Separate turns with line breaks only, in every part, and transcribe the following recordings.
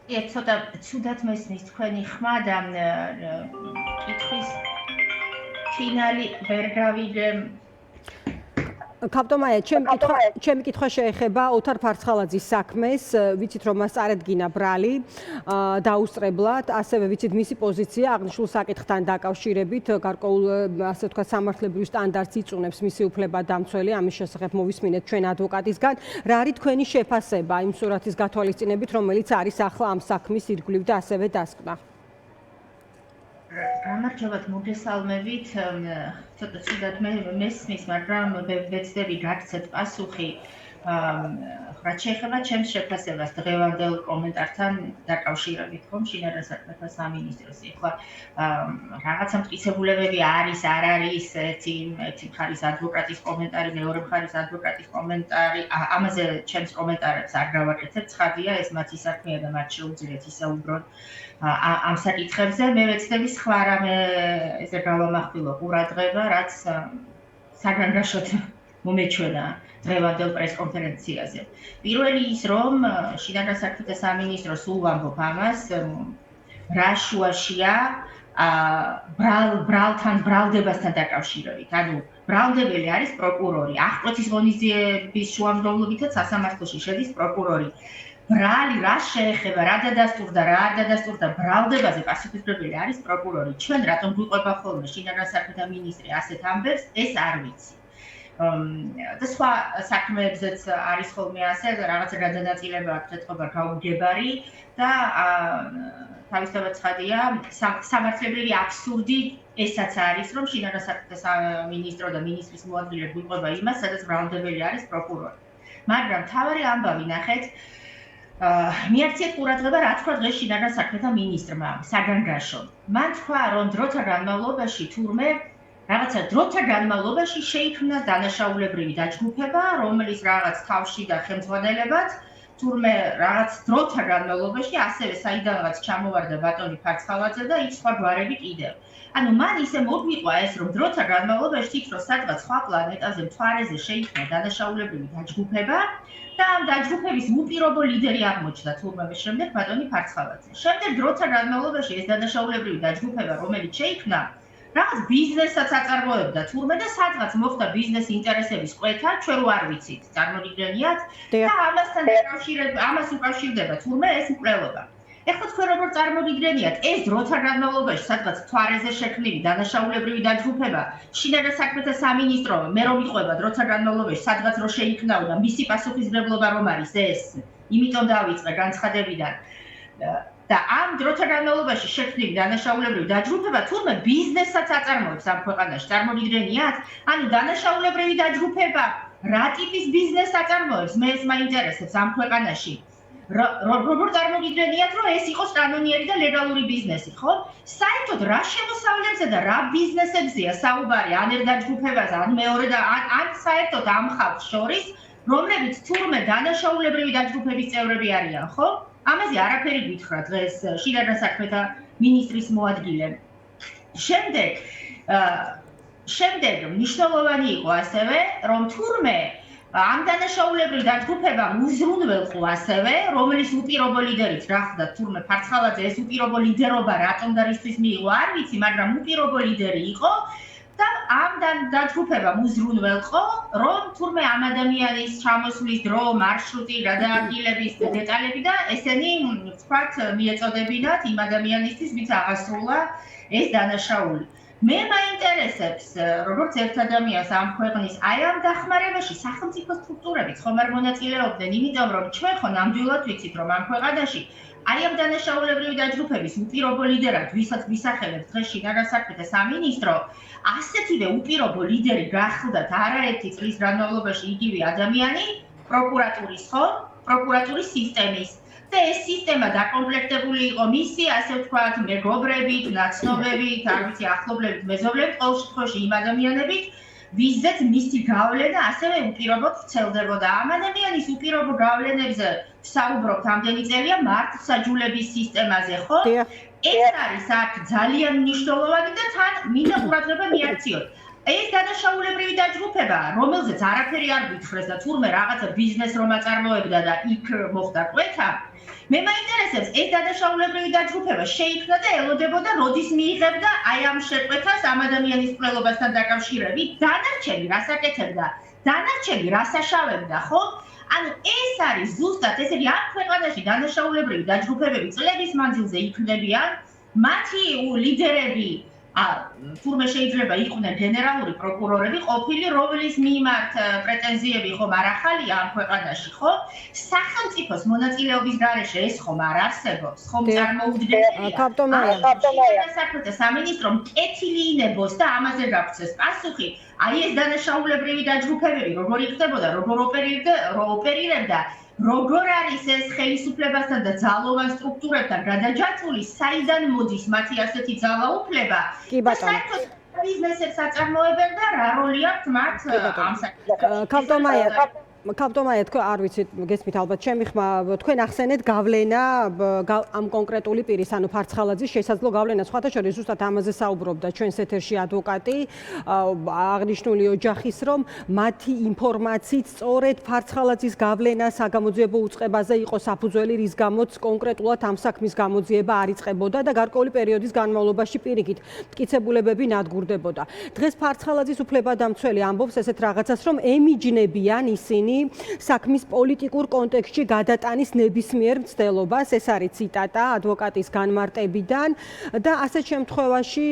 ცოტა ცუდად მესმის თქვენი ხმა და კითხვის ფინალი ვერ გავიგე.
კაპტომაია, ჩემი კითხვა შეეხება ოთარ ფარცხალაძის საქმეს, ვიცით რომ მას წარედგინა ბრალი დაუსწრებლად, ასევე ვიცით მისი პოზიცია აღნიშნულ საკითხთან დაკავშირებით, გარკვეულ ასე ვთქვათ სამართლებრივ სტანდარტს იწუნებს მისი უფლებადამცველი, ამის შესახებ მოვისმინეთ ჩვენ ადვოკატისგან. რა არის თქვენი შეფასება იმ სურათის გათვალისწინებით, რომელიც არის ახლა ამ საქმის ირგვლივ და ასევე დასკვნა?
გამარჯობათ, მოგესალმებით. ცოტა ცუდად მესმის, მაგრამ ვეცდები გაგცეთ პასუხი. რაც შეეხება ჩემს შეფასებას დღევანდელ კომენტართან დაკავშირებით, ხომ შინაგან საქმეთა სამინისტროს. ეხლა რაღაცა მტკიცებულებები არის, არ არის, ერთი მხარის ადვოკატის კომენტარი, მეორე მხარის ადვოკატის კომენტარი. ამაზე ჩემს კომენტარებს არ გავაკეთებ, ცხადია, ეს მათი საქმეა და მათ შეუძლიათ ისაუბრონ ამ საკითხებზე. მე ვეცდები სხვა რამეზე გავამახვილო ყურადღება, რაც საგანგაშოდ მომეჩვენა დღევანდელ პრესკონფერენციაზე. პირველი ის, რომ შინაგან საქმეთა სამინისტრო სულ ვამბობ ამას, რა შუაშია ბრალდებასთან დაკავშირებით. ანუ ბრალდებელი არის პროკურორი. აღკვეთის ღონისძიების შუამდგომლობითაც სასამართლოში შედის პროკურორი. ბრალი რა შეეხება, რა დადასტურდა, რა არ დადასტურდა ბრალდებაზე პასუხისმგებელი არის პროკურორი. ჩვენ რატომ გვიყვება ხოლმე შინაგან საქმეთა მინისტრი ასეთ ამბებს, ეს არ ვიცი. და სხვა საქმეებზეც არის ხოლმე ასე, რაღაცა გადანაწილება აქვს ეთქობა გაუგებარი და თავისთავად ცხადია, სამართლებრივი აბსურდი ესაც არის, რომ შინაგან საქმეთა სამინისტრო და მინისტრის მოადგილე გვიყვება იმას, სადაც ბრალდებელი არის პროკურორი. მაგრამ მთავარი ამბავი ნახეთ, მიაქციეთ ყურადღება, რა თქვა დღეს შინაგან საქმეთა მინისტრმა საგანგაშოდ. მან თქვა, რომ დროთა განმავლობაში თურმე რაღაცა დროთა განმავლობაში შეიქმნა დანაშაულებრივი დაჯგუფება, რომელიც რაღაც თავში და ხელმძღვანელებად თურმე რაღაც დროთა განმავლობაში ასევე საიდანაც ჩამოვარდა ბატონი ფარცხალაძე და იქ სხვა გვარები კიდევ. ანუ მან ისე მოგვიყვა ეს, რომ დროთა განმავლობაში თითქოს სადღაც სხვა პლანეტაზე მთვარეზე შეიქმნა დანაშაულებრივი დაჯგუფება და ამ დაჯგუფების უპირობო ლიდერი აღმოჩნდა თურმე შემდეგ ბატონი ფარცხალაძე. შემდეგ დროთა განმავლობაში ეს დანაშაულებრივი დაჯგუფება, რომელიც შეიქმნა, რაღაც ბიზნესაც აწარმოებდა თურმე და სადღაც მოხდა ბიზნეს ინტერესების კვეთა, ჩვენ რო არ ვიცით, წარმოგიდგენიათ და ამას უკავშირდება თურმე ეს მკვლელობა. ეხლა თქვენ როგორ წარმოგიდგენიათ, ეს დროთა განმავლობაში სადღაც მთვარეზე შექმნილი დანაშაულებრივი დაჯგუფება, შინაგან საქმეთა სამინისტრო, მე რომ იყვება დროთა განმავლობაში სადღაც რო შეიქმნაოდა, მისი პასუხისმგებლობა რომ არის ეს, იმიტომ დავიწყე განცხადებიდან. და ამ დროთა განმავლობაში შექმნილი დანაშაულებრივი დაჯგუფება თურმე ბიზნესაც აწარმოებს ამ ქვეყანაში. წარმოგიდგენიათ? ანუ დანაშაულებრივი დაჯგუფება რა ტიპის ბიზნესს აწარმოებს? მე ეს მაინტერესებს ამ ქვეყანაში. როგორ წარმოგიდგენიათ, რომ ეს იყოს კანონიერი და ლეგალური ბიზნესი, ხო? საერთოდ რა შემოსავლებზე და რა ბიზნესებზეა საუბარი ან ერთ დაჯგუფებაზე, ან მეორე და ან საერთოდ ამ ხალხს შორის, რომლებიც თურმე დანაშაულებრივი დაჯგუფების წევრები არიან, ხო? ამაზე არაფერი გითხრა დღეს შინაგან საქმეთა მინისტრის მოადგილემ. შემდეგ მნიშვნელოვანი იყო ასევე, რომ თურმე ამ დანაშაულებრივ დაჯგუფებამ უზრუნველყო ასევე, რომლის უპირობო ლიდერიც რა ხდა თურმე ფარცხალაძე, ეს უპირობო ლიდერობა რატომ და რისთვის მიიღო, არ ვიცი, მაგრამ უპირობო ლიდერი იყო და ამ დაჯგუფებამ უზრუნველყო, რომ თურმე ამ ადამიანის ჩამოსვლის დრო, მარშრუტი, გადაადგილების დეტალები და ესენი ვთქვათ მიეწოდებინათ იმ ადამიანისთვის, ვინც აღასრულა ეს დანაშაული. მე მაინტერესებს, როგორც ერთ ადამიანს ამ ქვეყნის აი ამ დახმარებაში სახელმწიფო სტრუქტურებიც ხომ არ მონაწილეობდნენ, იმიტომ რომ ჩვენ ხო ნამდვილად ვიცით, რომ ამ ქვეყანაში აი ამ დანაშაულებრივი დაჯგუფების უპირობო ლიდერად, ვისაც ვისახელებს დღეს შინაგან საქმეთა სამინისტრო, ასეთივე უპირობო ლიდერი გახლდათ არაერთი წლის განმავლობაში იგივე ადამიანი პროკურატურის, ხო? პროკურატურის სისტემის. და ეს სისტემა დაკომპლექტებული იყო მისი, ასე ვთქვათ, მეგობრებით, ნაცნობებით, არ ვიცი, ახლობლებით, მეზობლებით, ყოველ შემთხვევაში იმ ადამიანებით, ვიზეც მისი გავლენა ასევე უპირობოდ ვრცელდებოდა. ამ ადამიანის უპირობო გავლენებზე ვსაუბრობთ ამდენი წელია მართლმსაჯულების სისტემაზე, ხო? ეს არის აქ ძალიან მნიშვნელოვანი და თან მინდა ყურადღება მიაქციოთ. ეს დანაშაულებრივი დაჯგუფება, რომელზეც არაფერი არ გითხრეს და თურმე რაღაცა ბიზნეს რომ აწარმოებდა და იქ მოხდა კვეთა, მე მაინტერესებს ეს დანაშაულებრივი დაჯგუფება შეიქმნა და ელოდებოდა როდის მიიღებდა აი ამ შეკვეთას ამ ადამიანის მკვლელობასთან დაკავშირებით, დანარჩენი რას აკეთებდა, დანარჩენი რას აშავებდა, ხო? ანუ ეს არის ზუსტად ესეთი ამ ქვეყანაში დანაშაულებრივი დაჯგუფებები წლების მანძილზე იქმნებიან, მათი ლიდერები თურმე შეიძლება იყვნენ გენერალური პროკურორები, ყოფილი, რომლის მიმართ პრეტენზიები ხომ არ ახალია ამ ქვეყანაში, ხო? სახელმწიფოს მონაწილეობის გარეშე ეს ხომ არ არსებობს, ხომ წარმოუდგენელია. საქმეთა სამინისტრომ კეთილი ინებოს და ამაზე გაგვცეს პასუხი. აი ეს დანაშაულებრივი დაჯგუფებები, როგორ იქნებოდა, როგორ ოპერირებდა, როგორ არის ეს ხელისუფლებასთან და ძალოვან სტრუქტურებთან გადაჯაჭვული, საიდან მოდის მათი ასეთი ძალაუფლება და საერთოდ ბიზნესებს აწარმოებენ და რა როლი აქვს მათ ამ საკითხებში.
კაპტომაია, თქვენ არ ვიცით, გესმით ალბათ ჩემი ხმა, თქვენ ახსენეთ გავლენა ამ კონკრეტული პირის, ანუ ფარცხალაძის შესაძლო გავლენა. სხვათა შორის ზუსტად ამაზე საუბრობდა ჩვენს ეთერში ადვოკატი აღნიშნული ოჯახის, რომ მათი ინფორმაციით სწორედ ფარცხალაძის გავლენა საგამოძიებო უწყებაზე იყო საფუძველი, რის გამოც კონკრეტულად ამ საქმის გამოძიება არ იწყებოდა და გარკვეული პერიოდის განმავლობაში პირიქით მტკიცებულებები ნადგურდებოდა. დღეს ფარცხალაძის უფლებადამცველი ამბობს ესეთ რაღაცას, რომ ემიჯნებიან ისინი საქმის პოლიტიკურ კონტექსტში გადატანის ნებისმიერ მცდელობას, ეს არის ციტატა ადვოკატის განმარტებიდან და ასეთ შემთხვევაში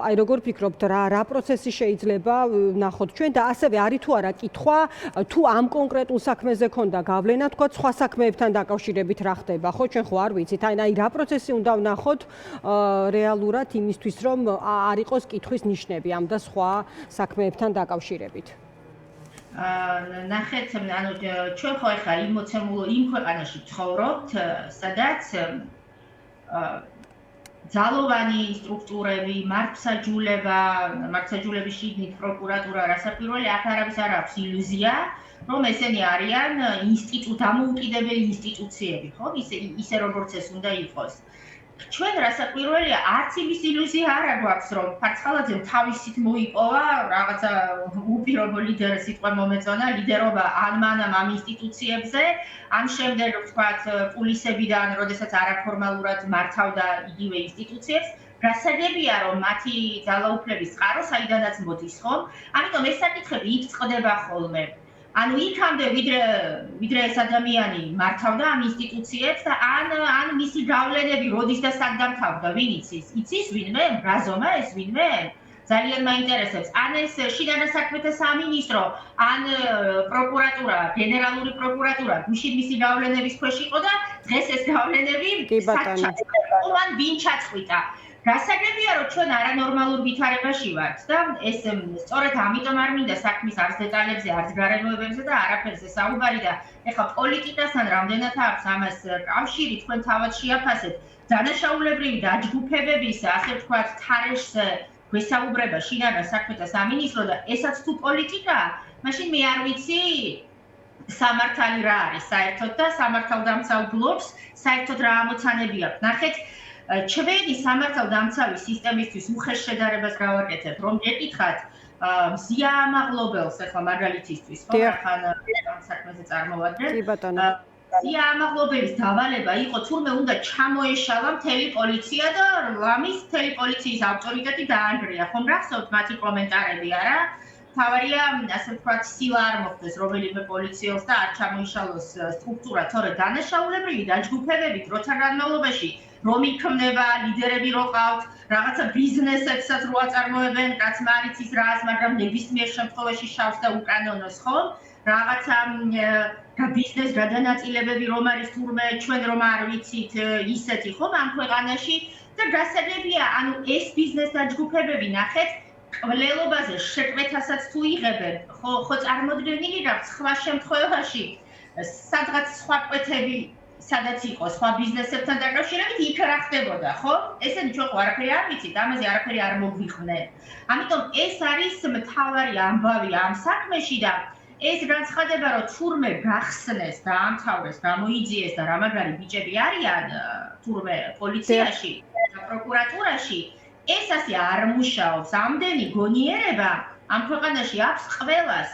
აი როგორ ფიქრობთ რა პროცესი შეიძლება ნახოთ ჩვენ და ასევე არის თუ არა კითხვა თუ ამ კონკრეტულ საქმეზე ქონდა გავლენა თქვა სხვა საქმეებთან დაკავშირებით რა ხდება, ხო ჩვენ ხო არ ვიცით, აი რა პროცესი უნდა ვნახოთ რეალურად იმისთვის რომ არ იყოს კითხვის ნიშნები ამ და სხვა საქმეებთან დაკავშირებით.
ნახეთ, ანუ ჩვენ ხო ახლა იმ ქვეყანაში ვცხოვრობთ, სადაც ძალოვანი სტრუქტურები, მართლმსაჯულების შიგნით პროკურატურა, რასაკვირველი აქ არავის არ აქვს ილუზია, რომ ესენი არიან დამოუკიდებელი ინსტიტუციები, ხო? ისე როგორც ეს უნდა იყოს. ჩვენ რასაკვირველია, არც იმის ილუზია არ გვაქვს, რომ ფარცხალაძემ თავისით მოიპოვა რაღაცა უპირობო ლიდერის სიტყვა მომეწონა, ლიდერობა ან ამ ინსტიტუციებზე, ან შემდეგ ვთქვათ პულისებიდან, როდესაც არაფორმალურად მართავდა იგივე ინსტიტუციებს, გასაგებია, რომ მათი ძალაუფლების წყარო საიდანაც მოდის, ხომ? ამიტომ ეს საკითხები იქ წყდება ხოლმე. ანუ იქამდე ვიდრე ეს ადამიანი მართავდა ამ ინსტიტუციებს და ან მისი გავლენები როდის და სად დამთავრდა, ვინ იცის ვინმე? ბრაზომა ეს ვინმე? ძალიან მაინტერესებს. ან ეს შინაგან საქმეთა სამინისტრო, ან პროკურატურა, გენერალური პროკურატურა გუშინ მისი გავლენების ქვეშ იყო და დღეს ეს გავლენები ან ვინ ჩაწყვიტა. გასაგებია, რომ ჩვენ არანორმალურ ვითარებაში ვართ და ეს სწორედ ამიტომ არ მინდა საქმის არც დეტალებზე, არც გარემოებებზე და არაფერზე საუბარი და ეხლა პოლიტიკასთან რამდენად აქვს ამას კავშირი, თქვენ თავად შეაფასეთ. დანაშაულებრივი დაჯგუფებების, ასე ვთქვათ, თარეშზე გვესაუბრება შინაგან საქმეთა სამინისტრო და ესაც თუ პოლიტიკაა, მაშინ მე არ ვიცი სამართალი რა არის საერთოდ და სამართალდამცავ ბლოკს საერთოდ რა ამოცანები აქვს. ნახეთ, ჩვენი სამართალდამცავი სისტემისთვის უხეშ შედარებას გავაკეთებ, რომ გეკითხათ მზია ამაღლობელს, ახლა მაგალითისთვის, ხო, რახან ამ საქმეზე წარმოვადგენ.
კი ბატონო.
მზია ამაღლობელის დავალება იყო, თურმე უნდა ჩამოეშალა მთელი პოლიცია და ლამის მთელი პოლიციის ავტორიტეტი დაანგრია. ხომ გახსოვთ მათი კომენტარები, არა? თავარია, ასე ვთქვათ, სილა არ მოხდეს რომელიმე პოლიციელს და არ ჩამოიშალოს სტრუქტურა, თორე დანაშაულებრივი დაჯგუფებები დროთა განმავლობაში რომ იქმნება, ლიდერები რო ყავთ, რაღაცა ბიზნესებსაც რო აწარმოებენ, რაც მარიცის რას, მაგრამ ნებისმიერ შემთხვევაში შავს და უკანონოს, ხო? რაღაცა ბიზნეს გადანაწილებები რომ არის თურმე ჩვენ რომ არ ვიცით ისეთი, ხო, ამ ქვეყანაში და გასაგებია, ანუ ეს ბიზნეს დაჯგუფებები ნახეთ კვლელობაზე შეკვეთასაც თუ იღებენ, ხო წარმოდგენილი გაქვს სხვა შემთხვევაში სადღაც სხვა კვეთები სადაც იყო სხვა ბიზნესებთან დაკავშირებით იქ რა ხდებოდა, ხო? ესენი ჩვენ ხო არაფერი არ ვიცით, ამაზე არაფერი არ მოგვიყვნენ. ამიტომ ეს არის მთავარი ამბავი ამ საქმეში და ეს განცხადება, რომ თურმე გახსნეს, დაამთავრეს, გამოიძიეს და რა მაგარი ბიჭები არიან თურმე პოლიციაში და პროკურატურაში, ეს ასე არ მუშაობს. ამდენი გონიერება ამ ქვეყანაში აქვს ყველას.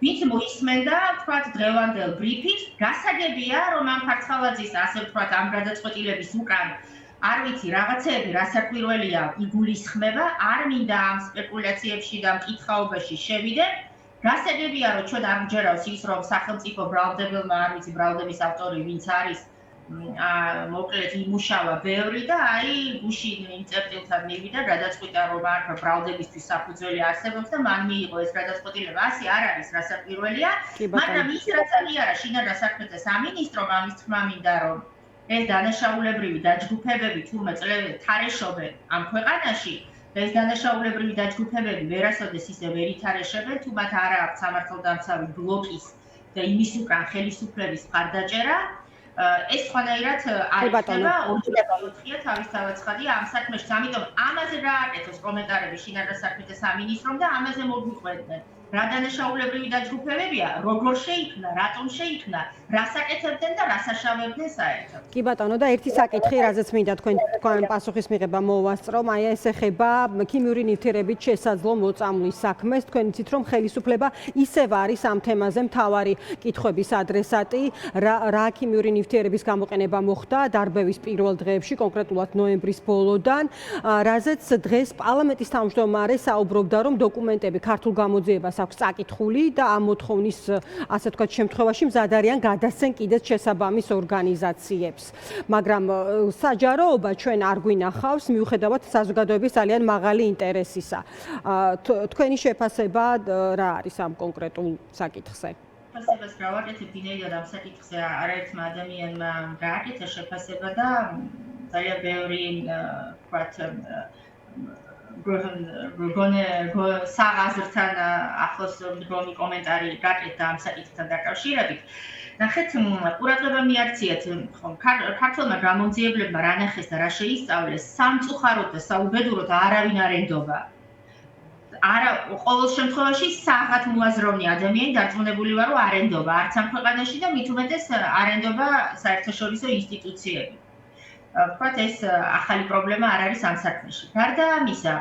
ვინც მოისმენდა, ვთქვათ, დღევანდელ ბრიფინგს, გასაგებია, რომ ამ ფარცხალაძის ასე ვთქვათ, ამ გადაწყვეტილების უკან არ ვიცი, რაღაცეები რასაკვირველია იგულისხმება, არ მინდა ამ სპეკულაციებში და მკითხაობაში შევიდე. გასაგებია, რომ ჩვენ არ გვჯერავს ის, რომ სახელმწიფო ბრალდებელმა, არ ვიცი, ბრალდების ავტორი ვინც არის, მოკლედ იმუშავა ბევრი და აი გუშინ იმ წერტილთან მივიდა, გადაწყვიტა, რომ აქ ბრალდებისთვის საფუძველი არსებობს და მან მიიღო ეს გადაწყვეტილება. ასე არ არის, რასაკვირველია, მაგრამ ის რაც აღიარა შინაგან საქმეთა სამინისტრომ, ამის თქმა მინდა, რომ ეს დანაშაულებრივი დაჯგუფებები თურმე წლებით თარეშობენ ამ ქვეყანაში, ეს დანაშაულებრივი დაჯგუფებები ვერასოდეს ისე ვერ ითარეშებენ, თუ მათ არ აქვს სამართალდამცავი ბლოკის და იმის უკან ხელისუფლების მხარდაჭერა. ეს სხვანაირად არ იქნება, ორჯერ თავისთავად ცხადია ამ საქმეში. ამიტომ ამაზე გააკეთოს კომენტარები შინაგან საქმეთა სამინისტრომ და ამაზე მოგვიყვებდნენ. რა დანაშაულებრივი დაჯგუფებებია, როგორ შეიქმნა, რატომ შეიქმნა, რას აკეთებდნენ და რას აშავებდნენ საერთოდ.
კი ბატონო, და ერთი საკითხი, რაზეც მინდა თქვენ პასუხის მიღება მოვასწრო, აი ეს ეხება ქიმიური ნივთიერებით შესაძლო მოწამვლის საქმეს. თქვენ იცით, რომ ხელისუფლება ისევ არის ამ თემაზე მთავარი კითხვების ადრესატი, რა ქიმიური ნივთიერების გამოყენება მოხდა დარბევის პირველ დღეებში, კონკრეტულად ნოემბრის ბოლოდან, რაზეც დღეს პარლამენტის თავმჯდომარე საუბრობდა, რომ დოკუმენტები ქართულ გამოძიებას აქვს წაკითხული და ამ მოთხოვნის, ასე ვთქვათ, შემთხვევაში მზად არიან გადასცენ კიდეც შესაბამის ორგანიზაციებს. მაგრამ საჯაროობა ჩვენ არ გვინახავს, მიუხედავად საზოგადოების ძალიან მაღალი ინტერესისა. თქვენი შეფასება რა არის ამ კონკრეტულ საკითხზე?
შეფასებას რა ვაკეთებ, ვინაიდან ამ საკითხზე არაერთმა ადამიანმა გააკეთა შეფასება და ძალიან ბევრი, ვთქვათ, საღაზრთან ახლოს მდგომი კომენტარი გაკეთა ამ საკითხთან დაკავშირებით. ნახეთ, ყურადღება მიაქციეთ, ქართველმა გამომძიებლებმა რა ნახეს და რა შეისწავლეს, სამწუხაროდ და საუბედუროდ არავინ არ ენდობა. ყოველ შემთხვევაში საღათ მოაზროვნე ადამიანი დარწმუნებული ვარ, რომ არ ენდობა არც ამ ქვეყანაში და მით უმეტეს არ ენდობა საერთაშორისო ინსტიტუციები. ვთქვათ, ეს ახალი პრობლემა არ არის ამ საქმეში. გარდა ამისა,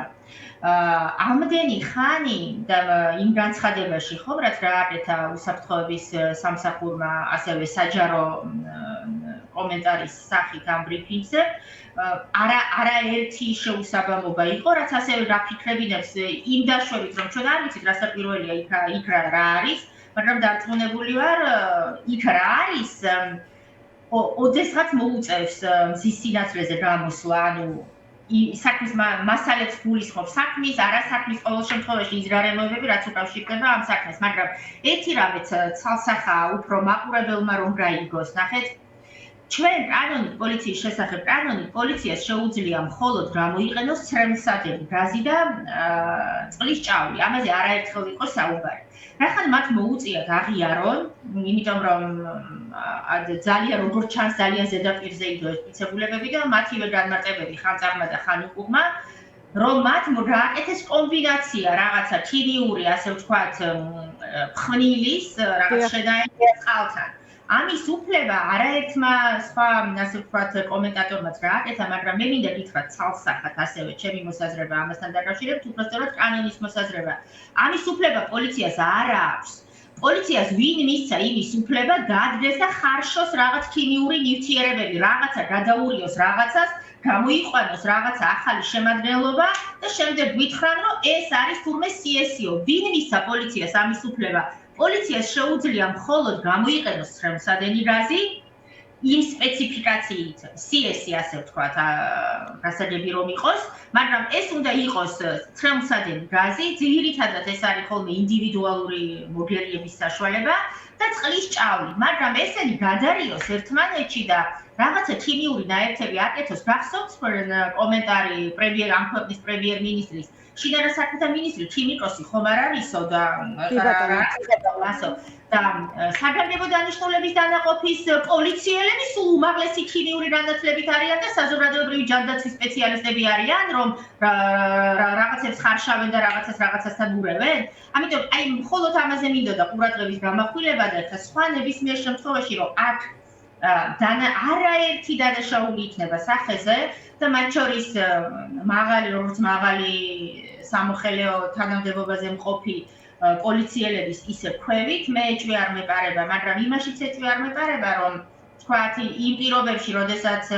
ამდენი ხანი და იმ განცხადებაში ხომ, რაც გააკეთა უსაფრთხოების სამსახურმა, ასევე საჯარო კომენტარის სახით ამ ბრიფინგზე, არაერთი შეუსაბამობა იყო, რაც ასევე გაფიქრებინებს იმ დაშვებით, რომ ჩვენ არ ვიცით, რასაკვირველია იქ რა არის, მაგრამ დარწმუნებული ვარ, იქ რა არის, ოდესღაც მოუწევს მზის სინათლეზე გამოსვლა, ანუ საქმის მასალებს გულისხმობს, საქმის, არასაქმის ყოველ შემთხვევაში იზრარემოებები, რაც უკავშირდება ამ საქმეს, მაგრამ ერთი რამეც ცალსახაა უფრო მაყურებელმა რომ გაიგოს. ნახეთ, ჩვენ კანონით პოლიციის შესახებ კანონით პოლიციას შეუძლია მხოლოდ გამოიყენოს ცრემლსადენი გაზი და წყლის ჭავლი. ამაზე არაერთხელ იყო საუბარი. რახან მათ მოუწიათ აღიარონ, იმიტომ რომ ძალიან როგორც ჩანს ძალიან ზედაპირზე იდო ეს მიცემულებები და მათივე განმარტებები ხანწარმა და ხანიკურმა, რომ მათ გააკეთეს კომბინაცია რაღაცა ქიმიური, ასე ვთქვათ, ფხნილის, რაღაც შედაება წყალთან. ამის უფლება არაერთმა სხვა, ასე ვთქვათ, კომენტატორმაც გააკეთა, მაგრამ მე მინდა გითხრათ ცალსახად ასევე ჩემი მოსაზრება ამასთან დაკავშირებით, უბრალოდ კანონის მოსაზრება. ამის უფლება პოლიციას არ აქვს. პოლიციას ვინ მისცა იმის უფლება დადგეს და ხარშოს რაღაც ქიმიური ნივთიერებები, რაღაცა გადაურიოს რაღაცას, გამოიყვანოს რაღაცა ახალი შემადგენლობა და შემდეგ გითხრან, რომ ეს არის თურმე CSO. ვინ მისცა პოლიციას ამის უფლება? პოლიციას შეუძლია მხოლოდ გამოიყენოს ცრემლსადენი გაზი იმ სპეციფიკაციით, CS-ი ასე ვთქვათ, გასაგები რომ იყოს, მაგრამ ეს უნდა იყოს ცრემლსადენი გაზი, ძირითადად ეს არის ხოლმე ინდივიდუალური მოგერიების საშუალება და წყლის ჭავლი, მაგრამ ესენი გადარიოს ერთმანეთში და რაღაცა ქიმიური ნაერთები აკეთოს. გახსოვთ კომენტარი ამ ქვეყნის პრემიერ-მინისტრის შინაგან საქმეთა მინისტრი ქიმიკოსი ხომ არ არისო და საგანგებო დანიშნულების დანაყოფის პოლიციელები სულ უმაღლესი ქიმიური განათლებით არიან და საზოგადოებრივი ჯანდაცვის სპეციალისტები არიან, რომ რაღაცებს ხარშავენ და რაღაცასთან ურევენ. ამიტომ მხოლოდ ამაზე მინდოდა ყურადღების გამახვილება და სხვა ნებისმიერ შემთხვევაში, რომ აქ არაერთი დადაშაული იქნება სახეზე და მათ შორის მაღალი სამოხელეო თანამდებობაზე მყოფი პოლიციელების ისე ქვევით მე ეჭვი არ მეპარება, მაგრამ იმაშიც ეჭვი არ მეპარება, რომ თქვათ იმ პირობებში, როდესაც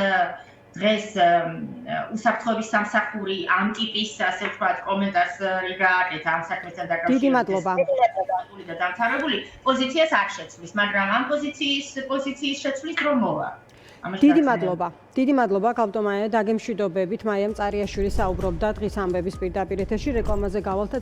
დღეს უსაფრთხოების სამსახური ამ ტიპის, ასე ვთქვათ, კომენტარს გააკეთა ამ საქმესთან დაკავშირებით.
დიდი მადლობა.
და დამთავრებული პოზიციას არ შეცვლის, მაგრამ ამ პოზიციის შეცვლის დრო მოვა.
დიდი მადლობა. დიდი მადლობა გალტომაია, დაგემშვიდობებით. მაია მწარიაშვილი საუბრობდა დღის ამბების პირდაპირ ეთერში რეკლამაზე გავალთ და